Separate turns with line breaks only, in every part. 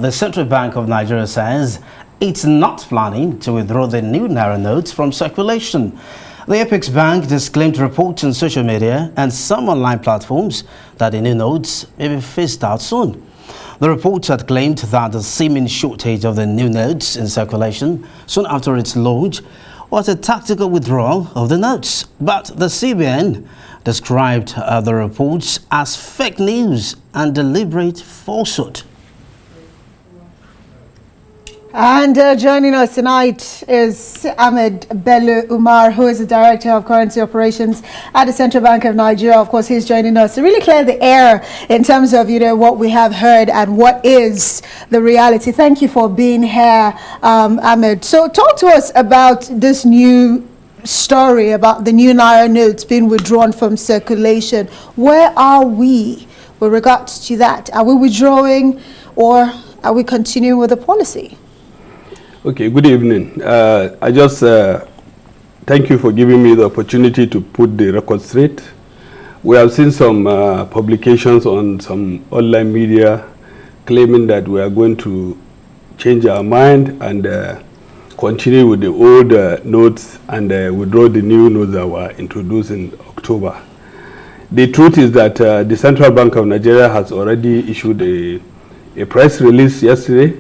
the Central Bank of Nigeria says it's not planning to withdraw the new Naira notes from circulation. The Apex Bank disclaimed reports on social media and some online platforms that the new notes may be phased out soon. The reports had claimed that the seeming shortage of the new notes in circulation soon after its launch was a tactical withdrawal of the notes. But the CBN described the reports as fake news and deliberate falsehood.
And joining us tonight is Ahmed Bello Umar, who is the Director of Currency Operations at the Central Bank of Nigeria. Of course, he's joining us to really clear the air in terms of, what we have heard and what is the reality. Thank you for being here, Ahmed. So talk to us about this new story about the new Naira notes being withdrawn from circulation. Where are we with regards to that? Are we withdrawing or are we continuing with the policy?
Okay, good evening. I just thank you for giving me the opportunity to put the record straight. We have seen some publications on some online media claiming that we are going to change our mind and continue with the old notes and withdraw the new notes that were introduced in October. The truth is that the Central Bank of Nigeria has already issued a press release yesterday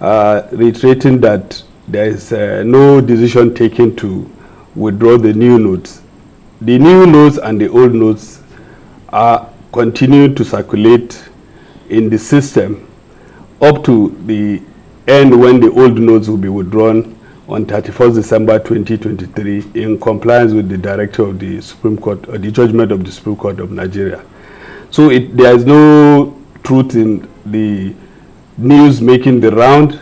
reiterating that there is no decision taken to withdraw the new notes. The new notes and the old notes are continuing to circulate in the system up to the end when the old notes will be withdrawn on 31st December 2023 in compliance with the directive of the Supreme Court or the judgment of the Supreme Court of Nigeria. So there is no truth in the news making the round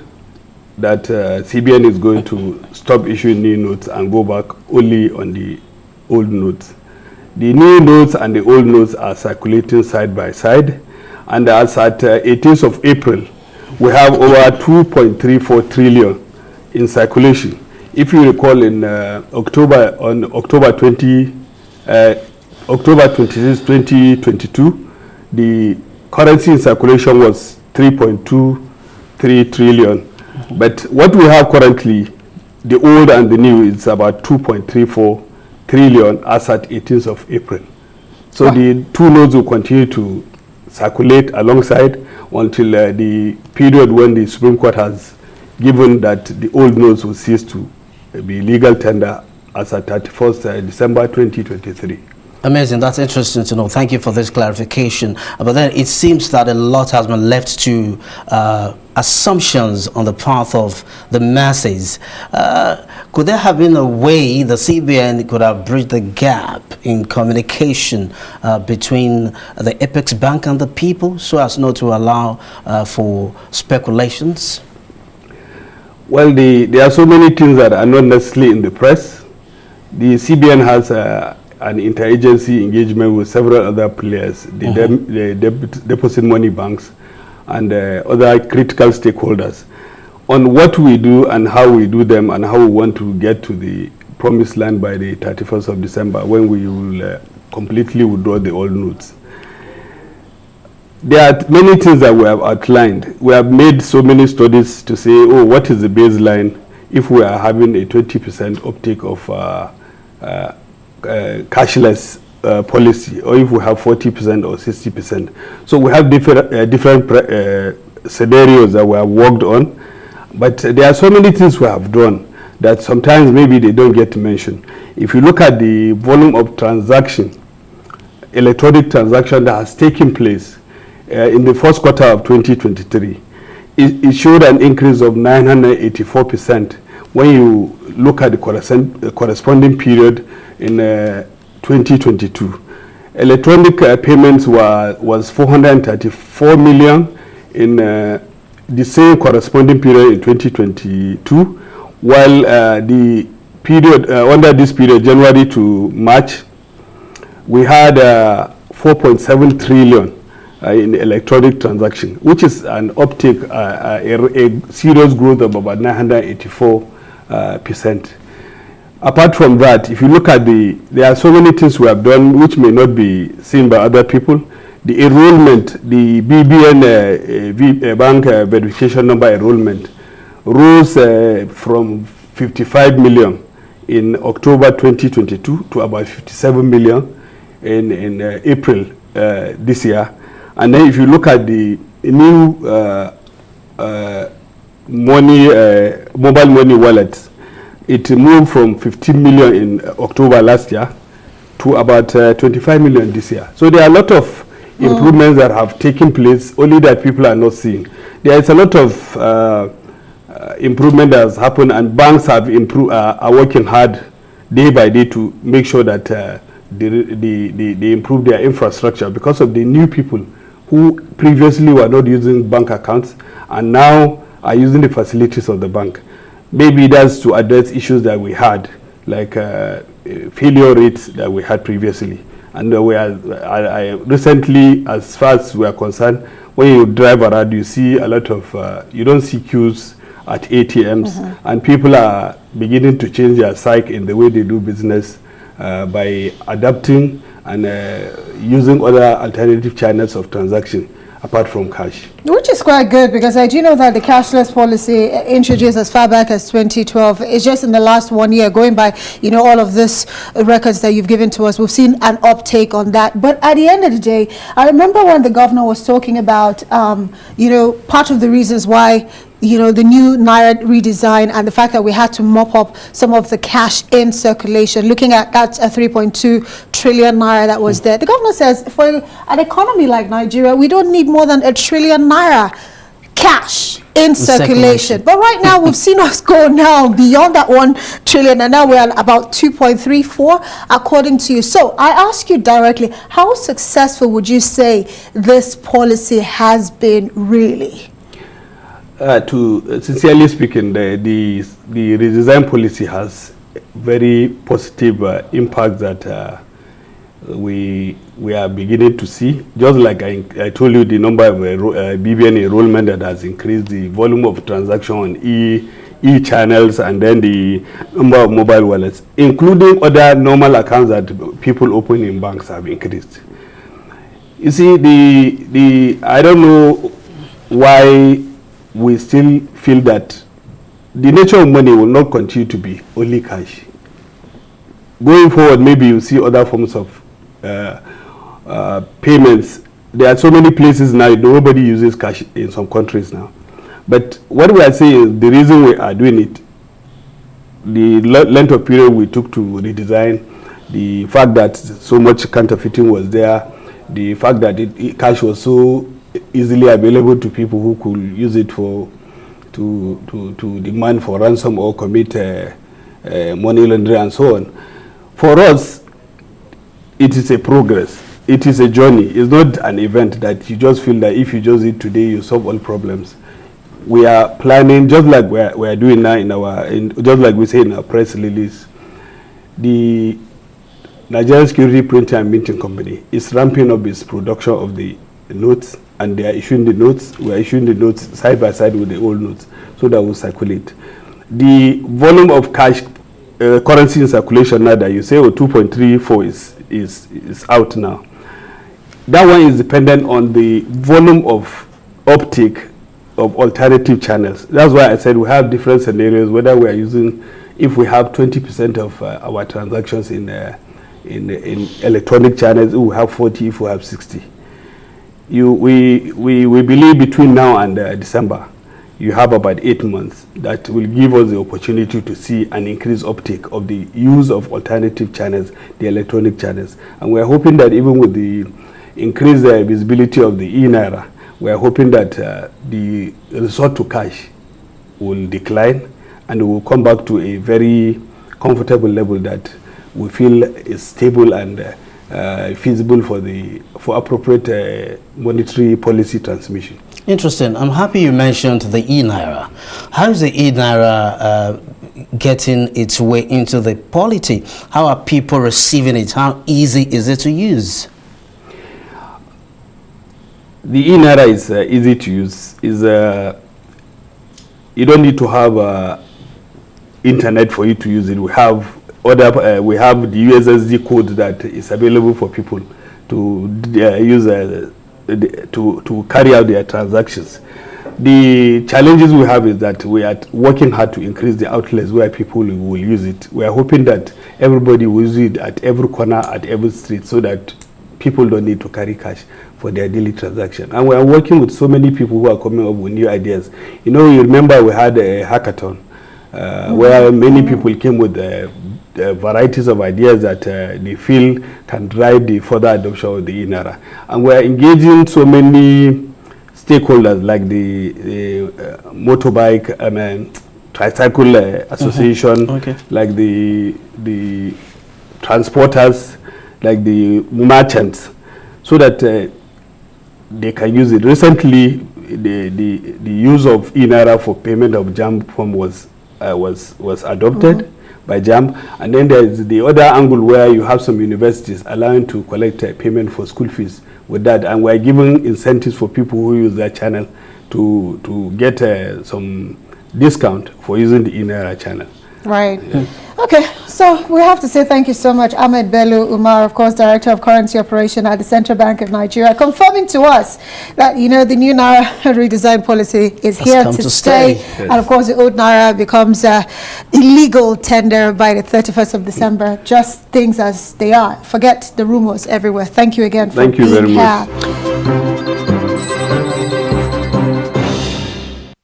that CBN is going to stop issuing new notes and go back only on the old notes. The new notes and the old notes are circulating side by side, and as at 18th of April, we have over 2.34 trillion in circulation. If you recall, in October 26, 2022, the currency in circulation was 3.23 trillion. But what we have currently, the old and the new, is about 2.34 trillion as at 18th of April. So the two notes will continue to circulate alongside until the period when the Supreme Court has given that the old notes will cease to be legal tender as at 31st December 2023.
Amazing. That's interesting to know. Thank you for this clarification. But then it seems that a lot has been left to assumptions on the part of the masses. Could there have been a way the CBN could have bridged the gap in communication between the Apex Bank and the people so as not to allow for speculations?
Well, there are so many things that are not necessarily in the press. The CBN has an interagency engagement with several other players, the deposit money banks and other critical stakeholders on what we do and how we do them and how we want to get to the promised land by the 31st of December when we will completely withdraw the old notes. There are many things that we have outlined. We have made so many studies to say, oh, what is the baseline if we are having a 20% uptake of cashless policy, or if we have 40% or 60%. So we have different scenarios that we have worked on, but there are so many things we have done that sometimes maybe they don't get mentioned. If you look at the volume of electronic transaction that has taken place in the first quarter of 2023, it showed an increase of 984% when you look at the corresponding period in 2022. Electronic payments was 434 million in the same corresponding period in 2022, while the period under this period, January to March, we had 4.7 trillion in electronic transaction, which is an uptick, a serious growth of about 984%. Apart from that, if you look at there are so many things we have done which may not be seen by other people. the enrollment, the BBN bank verification number enrollment rose from 55 million in October 2022 to about 57 million in April this year. And then if you look at the new mobile money wallets, it moved from 15 million in October last year to about 25 million this year. So there are a lot of improvements that have taken place, only that people are not seeing. There is a lot of improvement that has happened, and banks have are working hard day by day to make sure that they improve their infrastructure because of the new people who previously were not using bank accounts and now are using the facilities of the bank. Maybe that's to address issues that we had, like failure rates that we had previously. And I recently, as far as we are concerned, when you drive around, you see a lot of, you don't see queues at ATMs, and people are beginning to change their psyche in the way they do business by adapting and using other alternative channels of transaction apart from cash.
Which is quite good, because I do know that the cashless policy introduced as far back as 2012 is just in the last 1 year, going by, all of this records that you've given to us, we've seen an uptake on that. But at the end of the day, I remember when the governor was talking about, part of the reasons why the new Naira redesign and the fact that we had to mop up some of the cash in circulation, looking at that 3.2 trillion Naira that was there. The governor says for an economy like Nigeria, we don't need more than 1 trillion Naira cash in circulation. But right now, we've seen us go now beyond that 1 trillion, and now we're at about 2.34, according to you. So I ask you directly, how successful would you say this policy has been really?
Sincerely speaking, the redesign policy has very positive impact that we are beginning to see. Just like I told you, the number of BBN enrollment that has increased, the volume of transaction on e-channels, and then the number of mobile wallets, including other normal accounts that people open in banks, have increased. You see, I don't know why we still feel that the nature of money will not continue to be only cash. Going forward, maybe you see other forms of payments. There are so many places now, nobody uses cash in some countries now. But what we are saying is the reason we are doing it, the length of period we took to redesign, the fact that so much counterfeiting was there, the fact that cash was so easily available to people who could use it to demand for ransom or commit money laundering and so on. For us, it is a progress. It is a journey. It's not an event that you just feel that if you just eat today, you solve all problems. We are planning, just like we are doing now just like we say in our press release, the Nigerian Security Printing and Minting Company is ramping up its production of the notes, and they are issuing the notes. We are issuing the notes side by side with the old notes so that will circulate. The volume of cash currency in circulation now that you say 2.34 is out now. That one is dependent on the volume of uptake of alternative channels. That's why I said we have different scenarios, whether we are using, if we have 20% of our transactions in electronic channels, we have 40, if we have 60. We believe between now and December, you have about 8 months that will give us the opportunity to see an increased uptake of the use of alternative channels, the electronic channels. And we are hoping that even with the increased visibility of the e-Naira, we are hoping that the resort to cash will decline and we will come back to a very comfortable level that we feel is stable and feasible for appropriate monetary policy transmission.
Interesting. I'm happy you mentioned the e-Naira. How is the e-Naira getting its way into the polity? How are people receiving it? How easy is it to use?
The e-Naira is easy to use. You don't need to have internet for you to use it. We have the USSD code that is available for people to carry out their transactions. The challenges we have is that we are working hard to increase the outlets where people will use it. We are hoping that everybody will use it at every corner, at every street, so that people don't need to carry cash for their daily transaction. And we are working with so many people who are coming up with new ideas. You know, you remember we had a hackathon where many people came with varieties of ideas that they feel can drive the further adoption of the INARA. And we are engaging so many stakeholders like the motorbike, tricycle association, like the transporters, like the merchants, so that they can use it. Recently, the use of INARA for payment of JAMB form was adopted by JAMB, and then there is the other angle where you have some universities allowing to collect payment for school fees with that, and we're giving incentives for people who use that channel to get some discount for using the INARA channel.
Right. Yeah. Okay, so we have to say thank you so much, Ahmed Bello Umar, of course, Director of Currency Operation at the Central Bank of Nigeria, confirming to us that, you know, the new Naira redesign policy is here to stay. Yes. And of course, the old Naira becomes illegal tender by the 31st of December. Just things as they are. Forget the rumors everywhere. Thank you again for being here. Thank you very much.